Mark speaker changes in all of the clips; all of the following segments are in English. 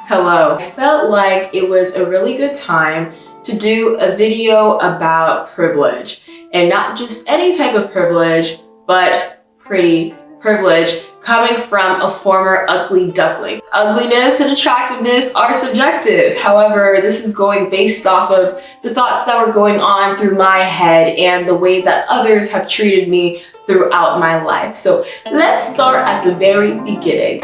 Speaker 1: Hello. I felt like it was a really good time to do a video about privilege, and not just any type of privilege, but pretty privilege coming from a former ugly duckling. Ugliness and attractiveness are subjective. However, this is going based off of the thoughts that were going on through my head and the way that others have treated me throughout my life. So let's start at the very beginning.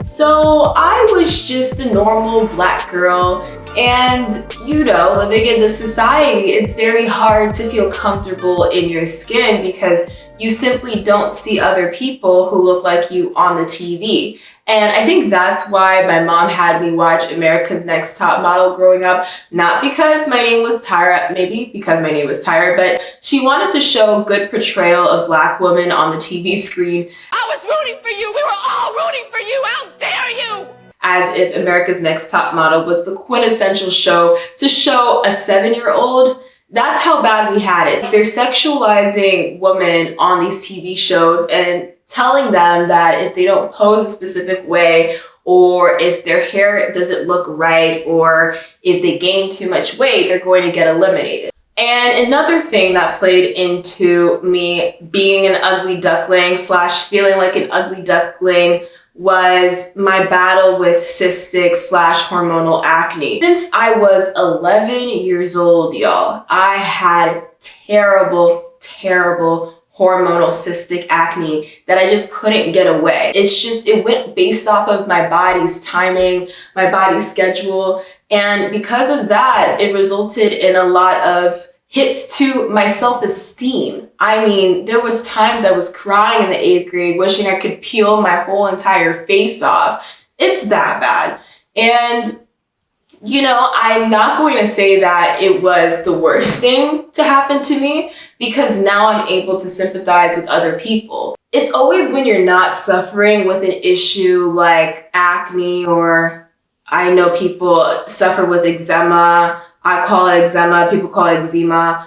Speaker 1: So I was just a normal black girl, and living in this society, it's very hard to feel comfortable in your skin because you simply don't see other people who look like you on the TV. And I think that's why my mom had me watch America's Next Top Model growing up. Not because my name was Tyra, maybe because my name was Tyra, but she wanted to show good portrayal of black women on the TV screen.
Speaker 2: I was rooting for you. We were all rooting for you. How dare you?
Speaker 1: As if America's Next Top Model was the quintessential show to show a 7-year-old. That's how bad we had it. They're sexualizing women on these TV shows and telling them that if they don't pose a specific way, or if their hair doesn't look right, or if they gain too much weight, they're going to get eliminated. And another thing that played into me being an ugly duckling / feeling like an ugly duckling was my battle with cystic / hormonal acne. Since I was 11 years old, y'all, I had terrible hormonal cystic acne that I just couldn't get away. It went based off of my body's timing, my body's schedule. And because of that, it resulted in a lot of hits to my self-esteem. I mean, there was times I was crying in the 8th grade, wishing I could peel my whole entire face off. It's that bad. And I'm not going to say that it was the worst thing to happen to me, because now I'm able to sympathize with other people. It's always when you're not suffering with an issue like acne, or I know people suffer with eczema. I call it eczema, people call it eczema.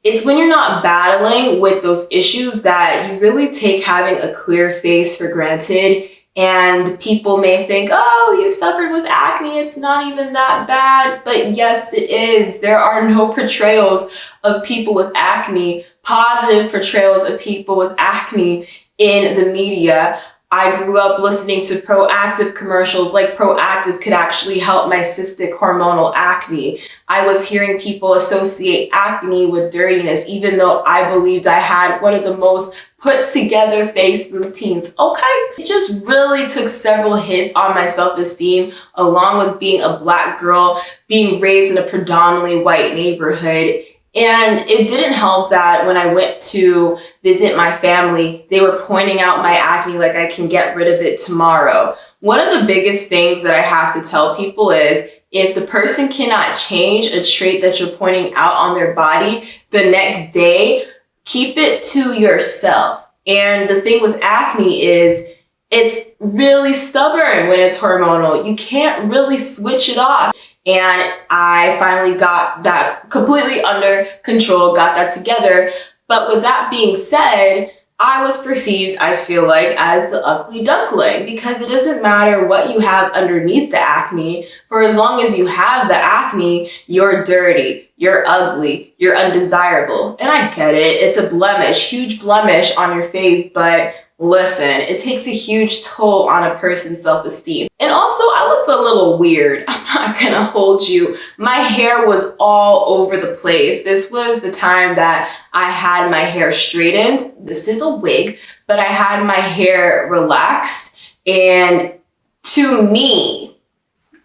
Speaker 1: It's when you're not battling with those issues that you really take having a clear face for granted. And people may think, oh, you suffered with acne, it's not even that bad. But yes, it is. There are no portrayals of people with acne, positive portrayals of people with acne in the media. I grew up listening to Proactive commercials, like Proactive could actually help my cystic hormonal acne. I was hearing people associate acne with dirtiness, even though I believed I had one of the most put together face routines. Okay. It just really took several hits on my self-esteem, along with being a black girl, being raised in a predominantly white neighborhood. And it didn't help that when I went to visit my family, they were pointing out my acne like I can get rid of it tomorrow. One of the biggest things that I have to tell people is, if the person cannot change a trait that you're pointing out on their body the next day, keep it to yourself. And the thing with acne is, it's really stubborn when it's hormonal. You can't really switch it off. And I finally got that completely under control, got that together. But with that being said, I was perceived, I feel like, as the ugly duckling, because it doesn't matter what you have underneath the acne. For as long as you have the acne, you're dirty, you're ugly, you're undesirable. And I get it. It's a blemish, huge blemish on your face, but listen, it takes a huge toll on a person's self-esteem. And also, I looked a little weird. I'm not gonna hold you. My hair was all over the place. This was the time that I had my hair straightened. This is a wig, but I had my hair relaxed. And to me,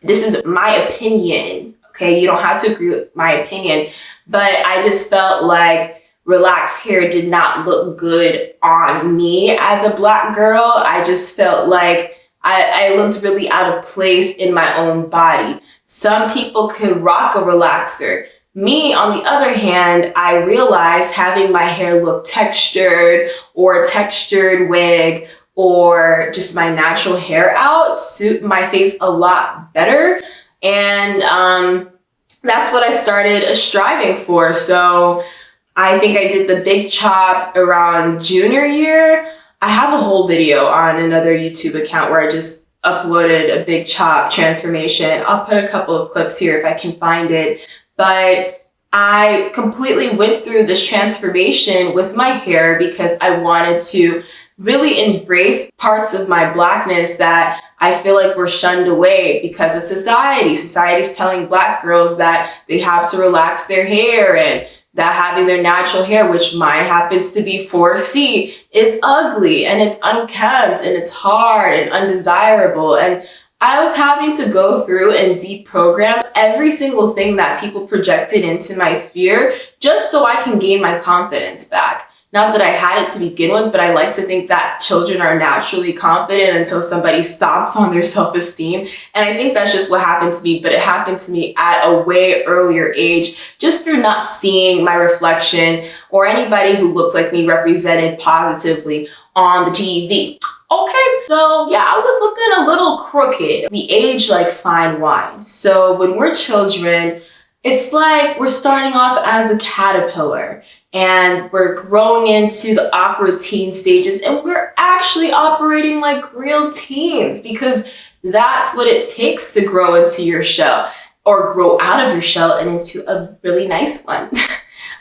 Speaker 1: this is my opinion, okay? You don't have to agree with my opinion, but I just felt like relaxed hair did not look good on me as a black girl. I just felt like I looked really out of place in my own body. Some people could rock a relaxer. Me, on the other hand, I realized having my hair look textured, or a textured wig, or just my natural hair out suit my face a lot better. And that's what I started striving for. So I think I did the big chop around junior year. I have a whole video on another YouTube account where I just uploaded a big chop transformation. I'll put a couple of clips here if I can find it. But I completely went through this transformation with my hair because I wanted to really embrace parts of my Blackness that I feel like were shunned away because of society. Society's telling Black girls that they have to relax their hair, and that having their natural hair, which mine happens to be 4C, is ugly and it's unkempt and it's hard and undesirable. And I was having to go through and deprogram every single thing that people projected into my sphere just so I can gain my confidence back. Not that I had it to begin with, but I like to think that children are naturally confident until somebody stomps on their self-esteem. And I think that's just what happened to me, but it happened to me at a way earlier age, just through not seeing my reflection or anybody who looked like me represented positively on the TV. Okay, so yeah, I was looking a little crooked. We age like fine wine. So when we're children, it's like we're starting off as a caterpillar and we're growing into the awkward teen stages, and we're actually operating like real teens because that's what it takes to grow into your shell, or grow out of your shell and into a really nice one.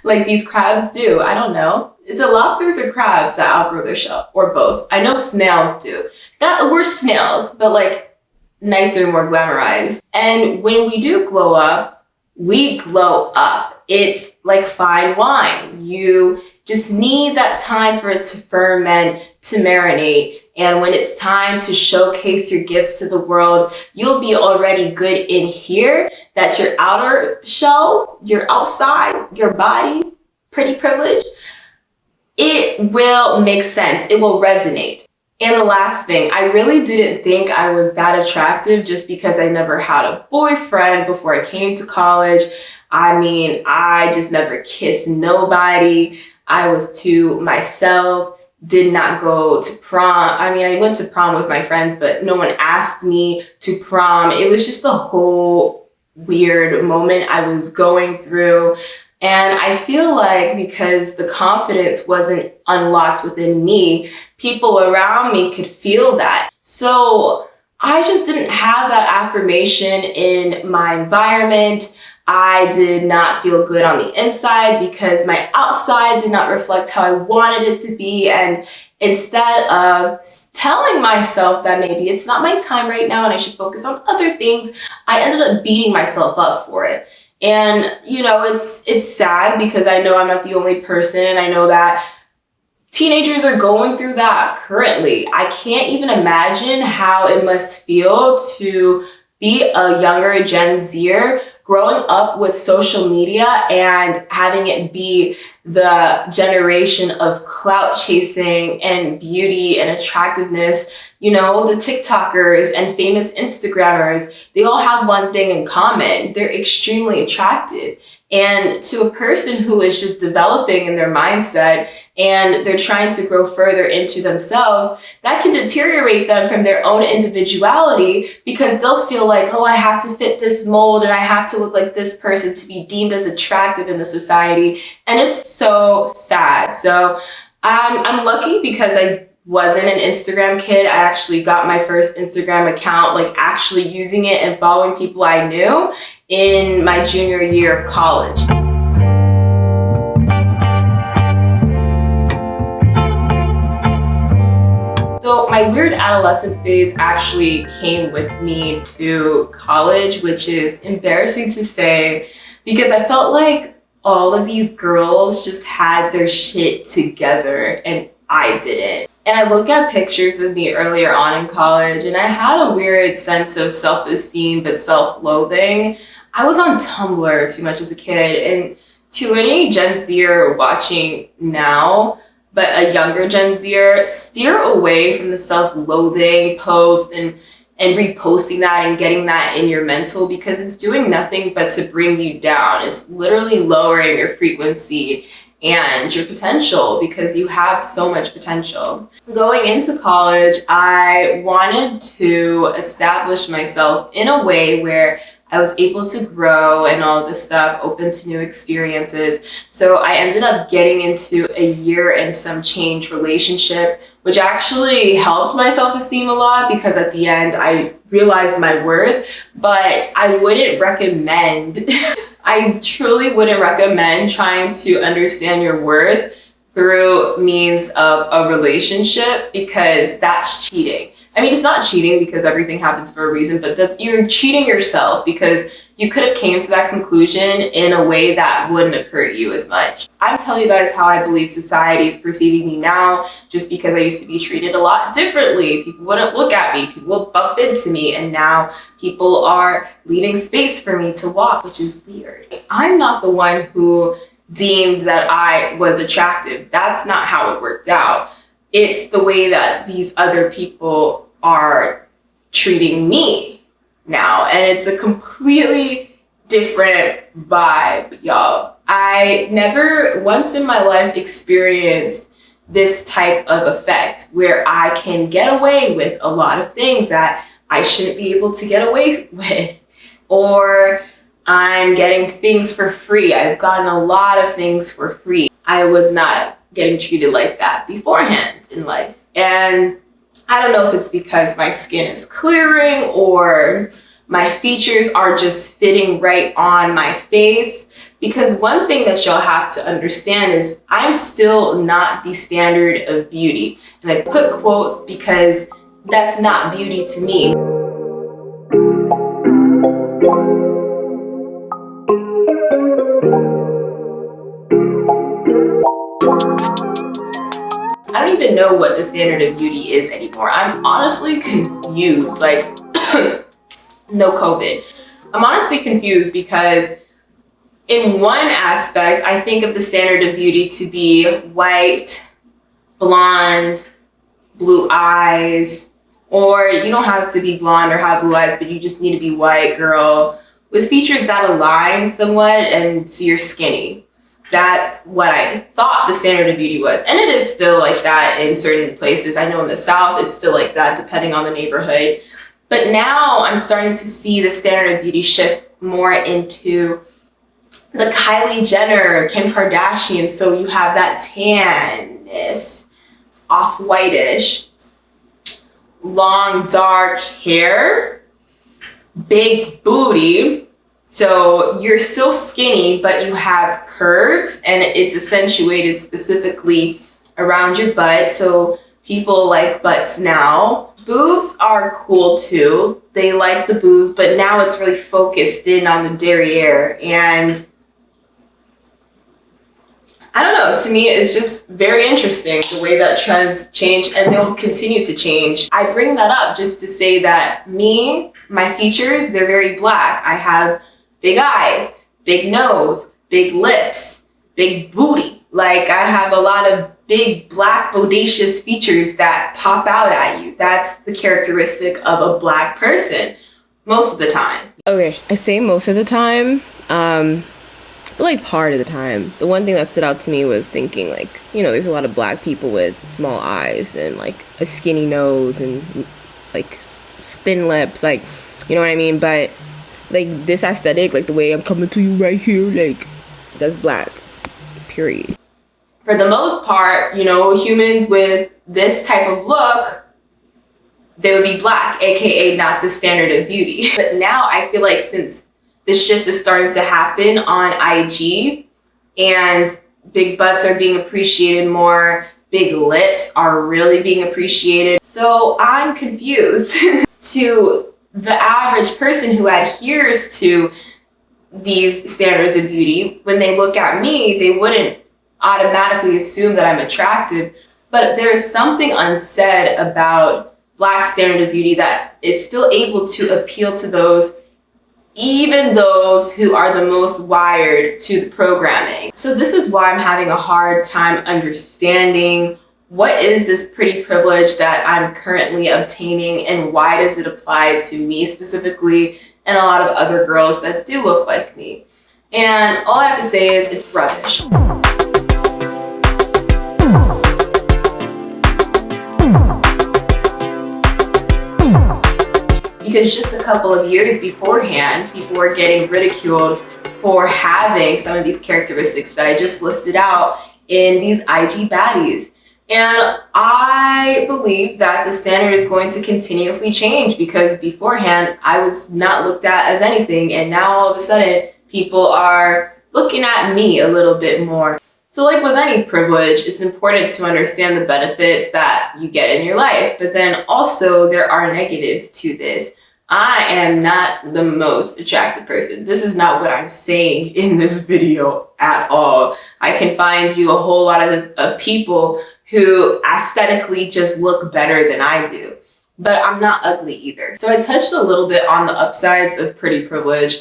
Speaker 1: Like these crabs do. I don't know. Is it lobsters or crabs that outgrow their shell, or both? I know snails do. We're snails, but like nicer, more glamorized. And when we do glow up, we glow up. It's like fine wine. You just need that time for it to ferment, to marinate. And when it's time to showcase your gifts to the world, you'll be already good in here, that your outer shell, your outside, your body, pretty privilege, it will make sense. It will resonate. And the last thing, I really didn't think I was that attractive just because I never had a boyfriend before I came to college. I mean, I just never kissed nobody. I was to myself, did not go to prom. I mean, I went to prom with my friends, but no one asked me to prom. It was just a whole weird moment I was going through. And I feel like because the confidence wasn't unlocked within me, people around me could feel that. So I just didn't have that affirmation in my environment. I did not feel good on the inside because my outside did not reflect how I wanted it to be. And instead of telling myself that maybe it's not my time right now and I should focus on other things, I ended up beating myself up for it. And, you know, it's sad because I know I'm not the only person, and I know that teenagers are going through that currently. I can't even imagine how it must feel to be a younger Gen Zer growing up with social media and having it be the generation of clout chasing and beauty and attractiveness. You know, the TikTokers and famous Instagrammers, they all have one thing in common. They're extremely attractive. And to a person who is just developing in their mindset and they're trying to grow further into themselves, that can deteriorate them from their own individuality because they'll feel like, oh, I have to fit this mold and I have to look like this person to be deemed as attractive in the society. And it's so sad. So I'm lucky because I wasn't an Instagram kid. I actually got my first Instagram account, like actually using it and following people I knew in my junior year of college. So my weird adolescent phase actually came with me to college, which is embarrassing to say because I felt like all of these girls just had their shit together and I didn't. And I look at pictures of me earlier on in college and I had a weird sense of self-esteem but self-loathing. I was on Tumblr too much as a kid, and to any Gen Zer watching now, but a younger Gen Zer, steer away from the self-loathing post and reposting that and getting that in your mental because it's doing nothing but to bring you down. It's literally lowering your frequency and your potential because you have so much potential. Going into college, I wanted to establish myself in a way where I was able to grow and all this stuff, open to new experiences. So I ended up getting into a year and some change relationship, which actually helped my self-esteem a lot because at the end I realized my worth. But I wouldn't recommend, I truly wouldn't recommend trying to understand your worth through means of a relationship, because that's cheating. I mean, it's not cheating because everything happens for a reason, but you're cheating yourself because you could have came to that conclusion in a way that wouldn't have hurt you as much. I'm telling you guys how I believe society is perceiving me now, just because I used to be treated a lot differently. People wouldn't look at me, people would bump into me, and now people are leaving space for me to walk, which is weird. I'm not the one who deemed that I was attractive. That's not how it worked out. It's the way that these other people are treating me now. And it's a completely different vibe, y'all. I never once in my life experienced this type of effect where I can get away with a lot of things that I shouldn't be able to get away with. Or I'm getting things for free. I've gotten a lot of things for free. I was not getting treated like that beforehand in life. And I don't know if it's because my skin is clearing or my features are just fitting right on my face. Because one thing that y'all have to understand is I'm still not the standard of beauty. And I put quotes because that's not beauty to me. I don't even know what the standard of beauty is anymore. I'm honestly confused, like, no COVID. I'm honestly confused because in one aspect, I think of the standard of beauty to be white, blonde, blue eyes, or you don't have to be blonde or have blue eyes, but you just need to be white girl with features that align somewhat and so you're skinny. That's what I thought the standard of beauty was. And it is still like that in certain places. I know in the South, it's still like that depending on the neighborhood. But now I'm starting to see the standard of beauty shift more into the Kylie Jenner, Kim Kardashian. So you have that tanness, off-whitish, long dark hair, big booty. So you're still skinny, but you have curves and it's accentuated specifically around your butt. So people like butts now. Boobs are cool too. They like the boobs, but now it's really focused in on the derriere. And I don't know, to me, it's just very interesting the way that trends change, and they'll continue to change. I bring that up just to say that me, my features, they're very black. I have big eyes, big nose, big lips, big booty. Like, I have a lot of big, black, bodacious features that pop out at you. That's the characteristic of a black person most of the time.
Speaker 3: Okay, I say most of the time, but like part of the time. The one thing that stood out to me was thinking, like, you know, there's a lot of black people with small eyes and like a skinny nose and like thin lips, like, you know what I mean? But like this aesthetic, like the way I'm coming to you right here, like that's black, period.
Speaker 1: For the most part, you know, humans with this type of look, they would be black, aka not the standard of beauty. But now I feel like since this shift is starting to happen on IG and big butts are being appreciated more, big lips are really being appreciated. So I'm confused. To the average person who adheres to these standards of beauty, when they look at me, they wouldn't automatically assume that I'm attractive. But there's something unsaid about Black standard of beauty that is still able to appeal to those, even those who are the most wired to the programming. So this is why I'm having a hard time understanding what is this pretty privilege that I'm currently obtaining and why does it apply to me specifically and a lot of other girls that do look like me. And all I have to say is it's rubbish. because just a couple of years beforehand, people were getting ridiculed for having some of these characteristics that I just listed out in these IG baddies. And I believe that the standard is going to continuously change, because beforehand I was not looked at as anything, and now all of a sudden people are looking at me a little bit more. So like with any privilege, it's important to understand the benefits that you get in your life, but then also there are negatives to this. I am not the most attractive person. This is not what I'm saying in this video at all. I can find you a whole lot of people who aesthetically just look better than I do, but I'm not ugly either. So I touched a little bit on the upsides of pretty privilege,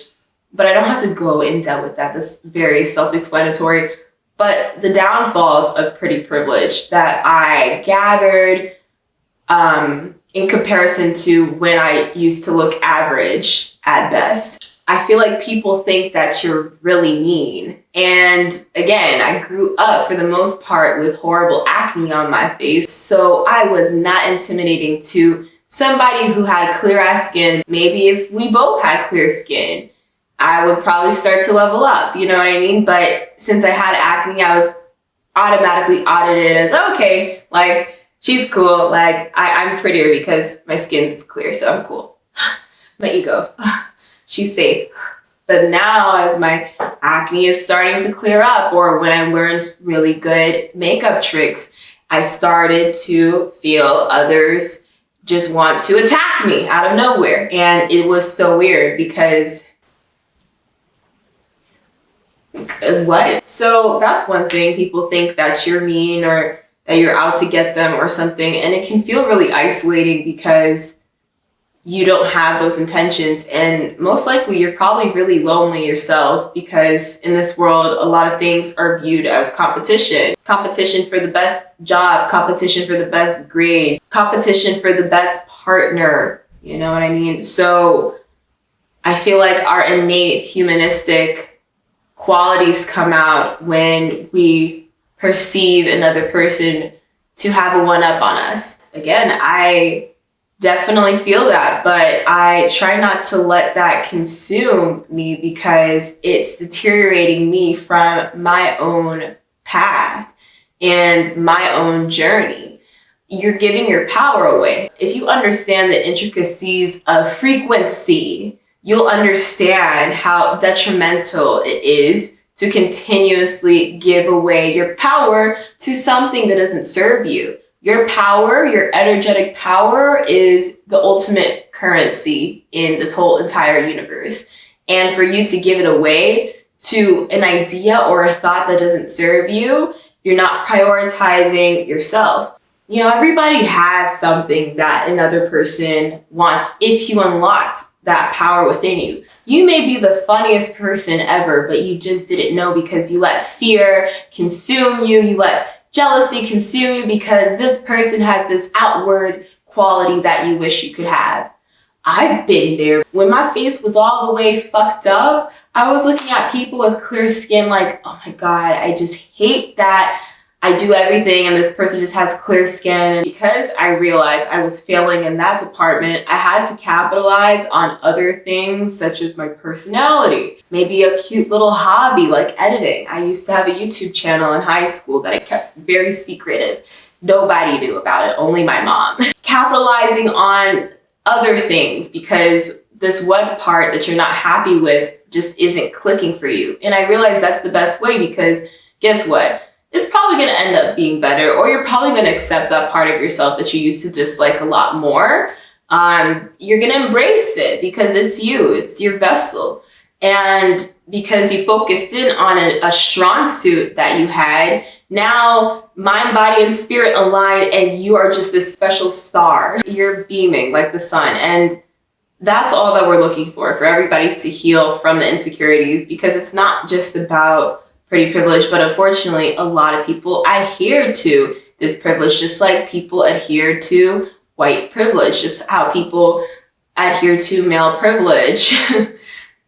Speaker 1: but I don't have to go in depth with that. That's very self-explanatory. But the downfalls of pretty privilege that I gathered in comparison to when I used to look average at best, I feel like people think that you're really mean. And again, I grew up for the most part with horrible acne on my face, so I was not intimidating to somebody who had clear-ass skin. Maybe if we both had clear skin, I would probably start to level up, you know what I mean? But since I had acne, I was automatically audited as, okay, like, she's cool, like, I'm prettier because my skin's clear, so I'm cool. My ego, she's safe. But now as my acne is starting to clear up, or when I learned really good makeup tricks, I started to feel others just want to attack me out of nowhere. And it was so weird because what? So that's one thing. People think that you're mean or that you're out to get them or something. And it can feel really isolating because you don't have those intentions. And most likely you're probably really lonely yourself, because in this world, a lot of things are viewed as competition. Competition for the best job, competition for the best grade, competition for the best partner. You know what I mean? So I feel like our innate humanistic qualities come out when we perceive another person to have a one-up on us. Again, I definitely feel that, but I try not to let that consume me because it's deteriorating me from my own path and my own journey. You're giving your power away. If you understand the intricacies of frequency, you'll understand how detrimental it is to continuously give away your power to something that doesn't serve you. Your power, your energetic power, is the ultimate currency in this whole entire universe. And for you to give it away to an idea or a thought that doesn't serve you, you're not prioritizing yourself. You know, everybody has something that another person wants if you unlocked that power within you. You may be the funniest person ever, but you just didn't know because you let fear consume you. You let jealousy consume you because this person has this outward quality that you wish you could have. I've been there. When my face was all the way fucked up, I was looking at people with clear skin like, oh my God, I just hate that I do everything and this person just has clear skin. And because I realized I was failing in that department, I had to capitalize on other things such as my personality. Maybe a cute little hobby like editing. I used to have a YouTube channel in high school that I kept very secretive. Nobody knew about it, only my mom. Capitalizing on other things because this one part that you're not happy with just isn't clicking for you. And I realized that's the best way, because guess what? It's probably going to end up being better, or you're probably going to accept that part of yourself that you used to dislike a lot more. You're going to embrace it because it's you, it's your vessel. And because you focused in on a strong suit that you had, now mind, body, and spirit align, and you are just this special star. You're beaming like the sun. And that's all that we're looking for everybody to heal from the insecurities, because it's not just about pretty privilege, but unfortunately, a lot of people adhere to this privilege, just like people adhere to white privilege, just how people adhere to male privilege.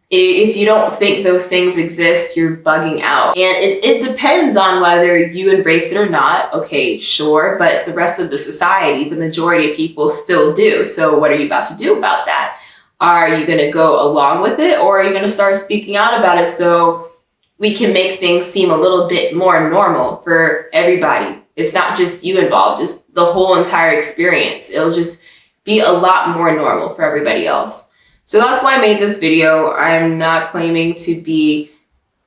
Speaker 1: If you don't think those things exist, you're bugging out. And it depends on whether you embrace it or not. Okay, sure, but the rest of the society, the majority of people still do. So what are you about to do about that? Are you going to go along with it, or are you going to start speaking out about it so we can make things seem a little bit more normal for everybody? It's not just you involved, just the whole entire experience. It'll just be a lot more normal for everybody else. So that's why I made this video. I'm not claiming to be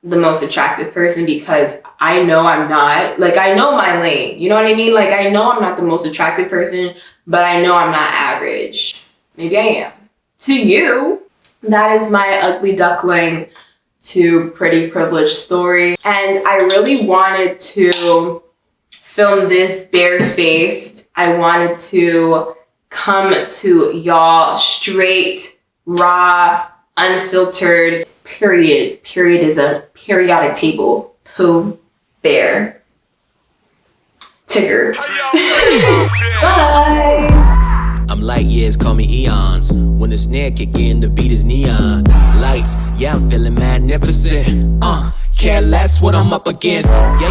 Speaker 1: the most attractive person because I know I'm not. Like, I know my lane. You know what I mean? Like, I know I'm not the most attractive person, but I know I'm not average. Maybe I am. To you, that is my ugly duckling to pretty privileged story. And I really wanted to film this barefaced. I wanted to come to y'all straight, raw, unfiltered, periodism, periodic table, poo, bear, tigger. Bye.
Speaker 4: I'm light years, call me eons. When the snare kick in, the beat is neon. Lights, yeah, I'm feeling magnificent. Care less what I'm up against. Yeah.